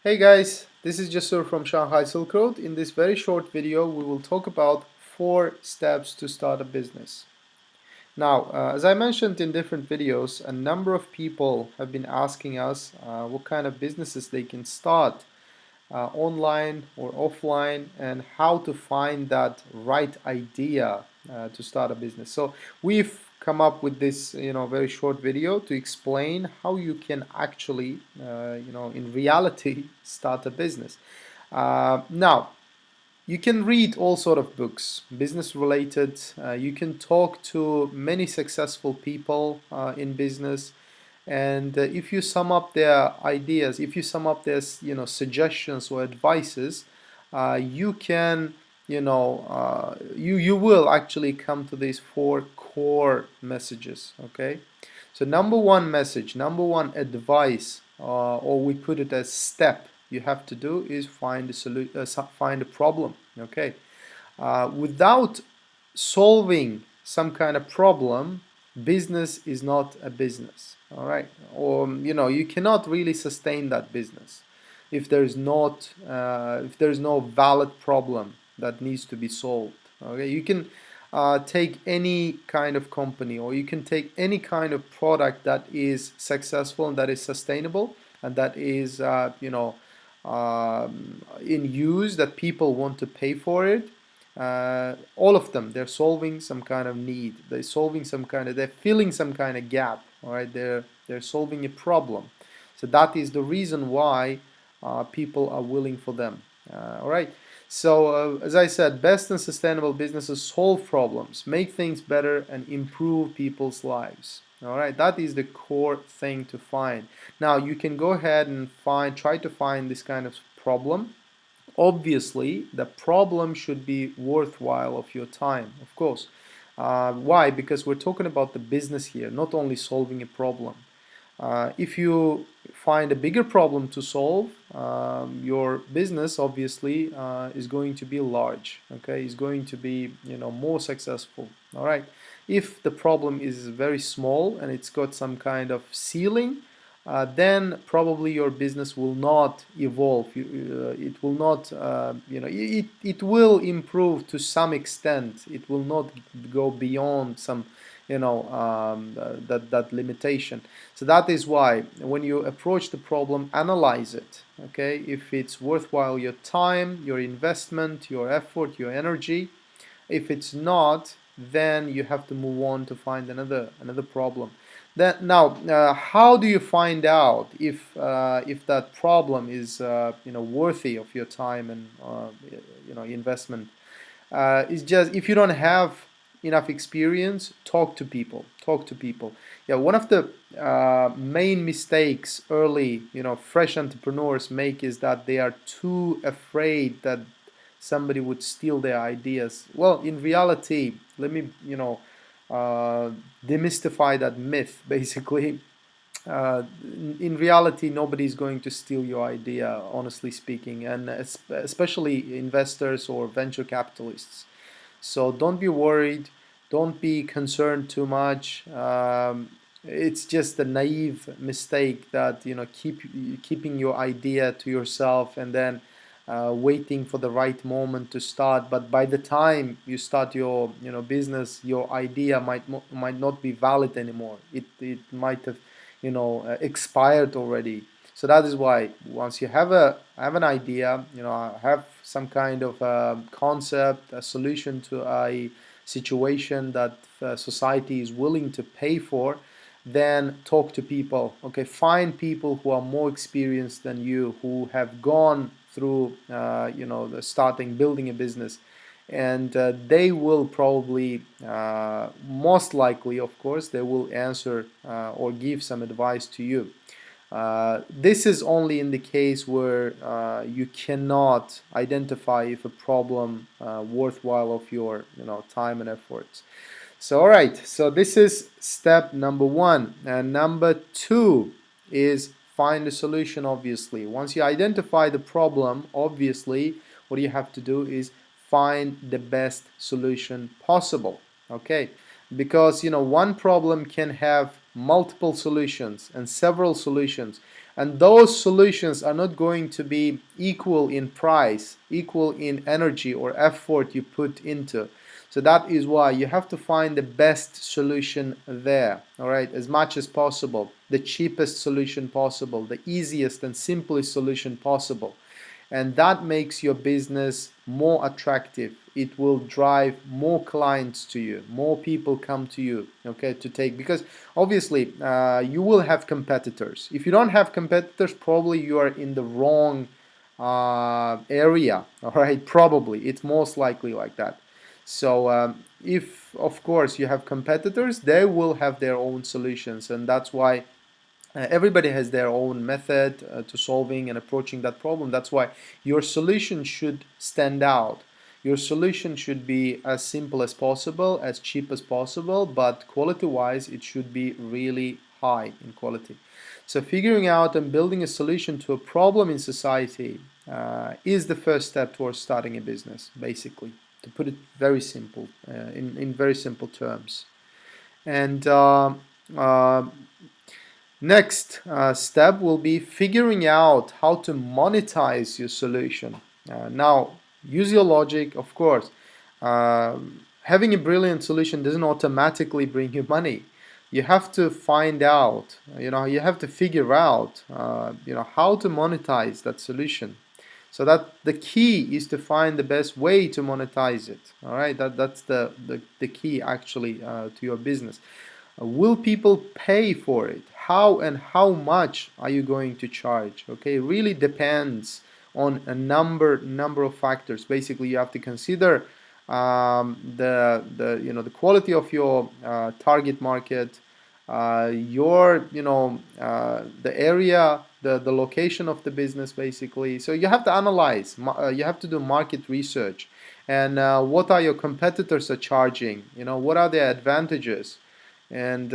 Hey guys, this is Jasur from Shanghai Silk Road. In this very short video, we will talk about 4 steps to start a business. Now, as I mentioned in different videos, a number of people have been asking us what kind of businesses they can start online or offline, and how to find that right idea to start a business. So we've come up with this very short video to explain how you can actually in reality start a business. Now you can read all sort of books, business related. You can talk to many successful people in business, and if you sum up their ideas, if you sum up their suggestions or advices, you can you will actually come to these 4 core messages. Okay, so number one message, number one advice, or we put it as step you have to do, is find a problem. Okay, without solving some kind of problem, business is not a business. All right, or you cannot really sustain that business if there's no valid problem that needs to be solved. Okay, you can take any kind of company, or you can take any kind of product that is successful and that is sustainable and that is in use, that people want to pay for it. All of them, they're solving some kind of need, they're filling some kind of gap. All right, they're solving a problem. So that is the reason why people are willing for them. All right, so as I said, best and sustainable businesses solve problems, make things better, and improve people's lives. All right, that is the core thing to find. Now you can go ahead and try to find this kind of problem. Obviously, the problem should be worthwhile of your time, of course. Why? Because we're talking about the business here, not only solving a problem. If you find a bigger problem to solve, your business obviously is going to be large. Okay, is going to be more successful. All right. If the problem is very small and it's got some kind of ceiling, then probably your business will not evolve. It will not, it will improve to some extent. It will not go beyond some, that limitation. So that is why when you approach the problem, analyze it. Okay, if it's worthwhile your time, your investment, your effort, your energy. If it's not, then you have to move on to find another problem. Now, how do you find out if that problem is worthy of your time and investment? It's just, if you don't have enough experience, talk to people. Talk to people. Yeah, one of the main mistakes early fresh entrepreneurs make is that they are too afraid that somebody would steal their ideas. Well, in reality, let me demystify that myth. Basically, in reality, nobody is going to steal your idea, honestly speaking, and especially investors or venture capitalists. So don't be worried, don't be concerned too much. It's just a naive mistake that keeping your idea to yourself and then waiting for the right moment to start. But by the time you start your business, your idea might not be valid anymore. It might have expired already. So that is why, once you have an idea, have some kind of concept, a solution to a situation that society is willing to pay for, then talk to people. Okay, find people who are more experienced than you, who have gone through the building a business, and they will probably, most likely, of course, they will answer or give some advice to you. This is only in the case where you cannot identify if a problem worthwhile of your time and efforts. So all right, so this is step number one. And number two is find a solution. Obviously, once you identify the problem, obviously what you have to do is find the best solution possible. Okay, because one problem can have multiple solutions and several solutions. and those solutions are not going to be equal in price, equal in energy or effort you put into. So that is why you have to find the best solution there, all right, as much as possible, the cheapest solution possible, the easiest and simplest solution possible. And that makes your business more attractive. It will drive more clients to you, more people come to you, okay, to take, because obviously you will have competitors. If you don't have competitors, probably you are in the wrong area, all right, probably it's most likely like that. So if of course you have competitors, they will have their own solutions, and that's why everybody has their own method to solving and approaching that problem. That's why your solution should stand out. Your solution should be as simple as possible, as cheap as possible, but quality-wise, it should be really high in quality. So figuring out and building a solution to a problem in society is the first step towards starting a business, basically, to put it very simple, in very simple terms. And uh, next step will be figuring out how to monetize your solution. Now, use your logic, of course. Having a brilliant solution doesn't automatically bring you money. You have to find out, you have to figure out, how to monetize that solution. So that the key is to find the best way to monetize it. All right, that's the key actually to your business. Will people pay for it? How and how much are you going to charge? Okay, it really depends on a number of factors. Basically, you have to consider the quality of your target market, your the area, the location of the business, basically. So you have to analyze. You have to do market research, and what are your competitors are charging? What are their advantages? And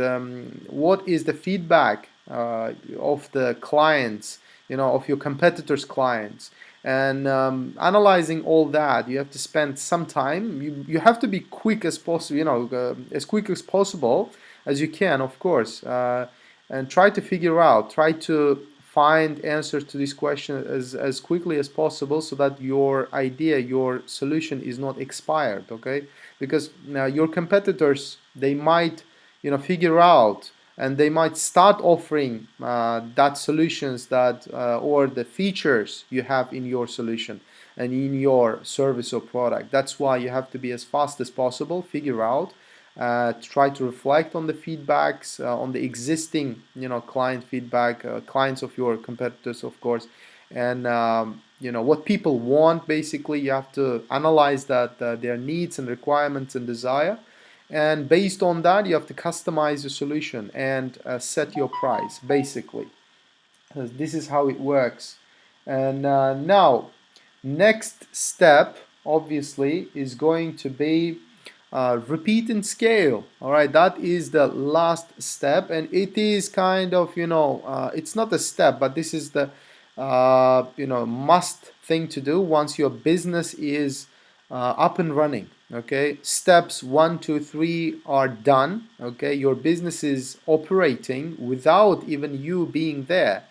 what is the feedback of the clients, of your competitors' clients, and analyzing all that. You have to spend some time. You have to be quick as possible, as quick as possible as you can, of course, and try to figure out, try to find answers to this question as quickly as possible, so that your idea, your solution is not expired, okay? Because your competitors, they might figure out, and they might start offering that solutions that or the features you have in your solution and in your service or product. That's why you have to be as fast as possible, figure out, try to reflect on the feedbacks, on the existing client feedback, clients of your competitors, of course, and what people want. Basically, you have to analyze that their needs and requirements and desire, and based on that you have to customize your solution and set your price, basically. This is how it works. And now, next step obviously is going to be repeat and scale. All right, that is the last step, and it is kind of it's not a step, but this is the must thing to do once your business is up and running. Okay, steps 1, 2, 3 are done. Okay, your business is operating without even you being there.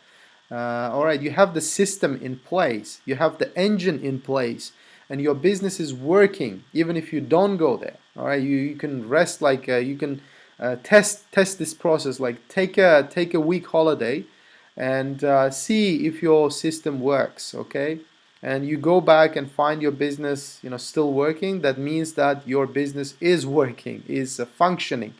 All right, you have the system in place, you have the engine in place, and your business is working even if you don't go there. All right, you can rest, like you can test this process, like take a week holiday and see if your system works. Okay, and you go back and find your business still working. That means that your business is working, is functioning.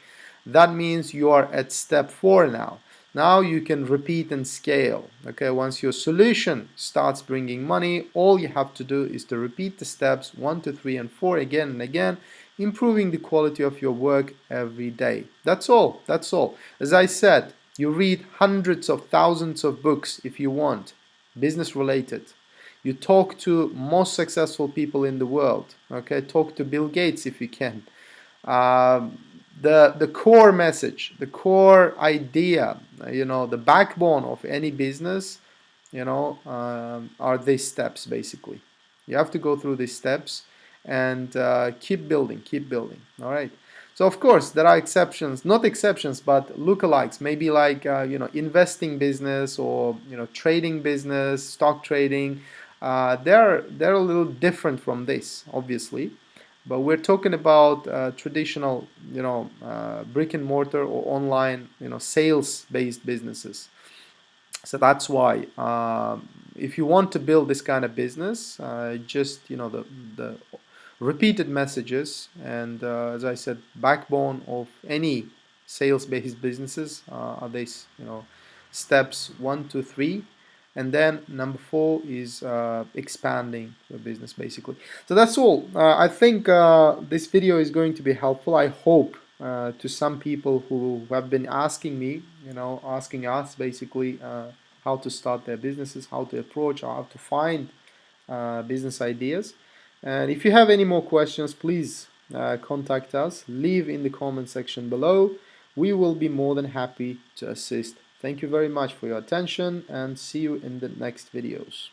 That means you are at step 4 now. Now you can repeat and scale. Okay, once your solution starts bringing money, all you have to do is to repeat the steps 1, 2, 3, and 4 again and again, improving the quality of your work every day. That's all. That's all. As I said, you read hundreds of thousands of books if you want, business related. You talk to most successful people in the world. Okay, talk to Bill Gates if you can. The core message, the core idea, the backbone of any business, are these steps. Basically, you have to go through these steps and keep building. All right. So of course there are exceptions, not exceptions, but lookalikes. Maybe like investing business or trading business, stock trading. They're a little different from this, obviously, but we're talking about traditional brick and mortar or online sales based businesses. So that's why if you want to build this kind of business, just the repeated messages, and as I said, backbone of any sales-based businesses are these steps 1 to 3, and then number 4 is expanding the business basically. So that's all. I think this video is going to be helpful. I hope to some people who have been asking me, asking us basically how to start their businesses, how to approach, how to find business ideas. And if you have any more questions, please contact us, leave in the comment section below. We will be more than happy to assist. Thank you very much for your attention, and see you in the next videos.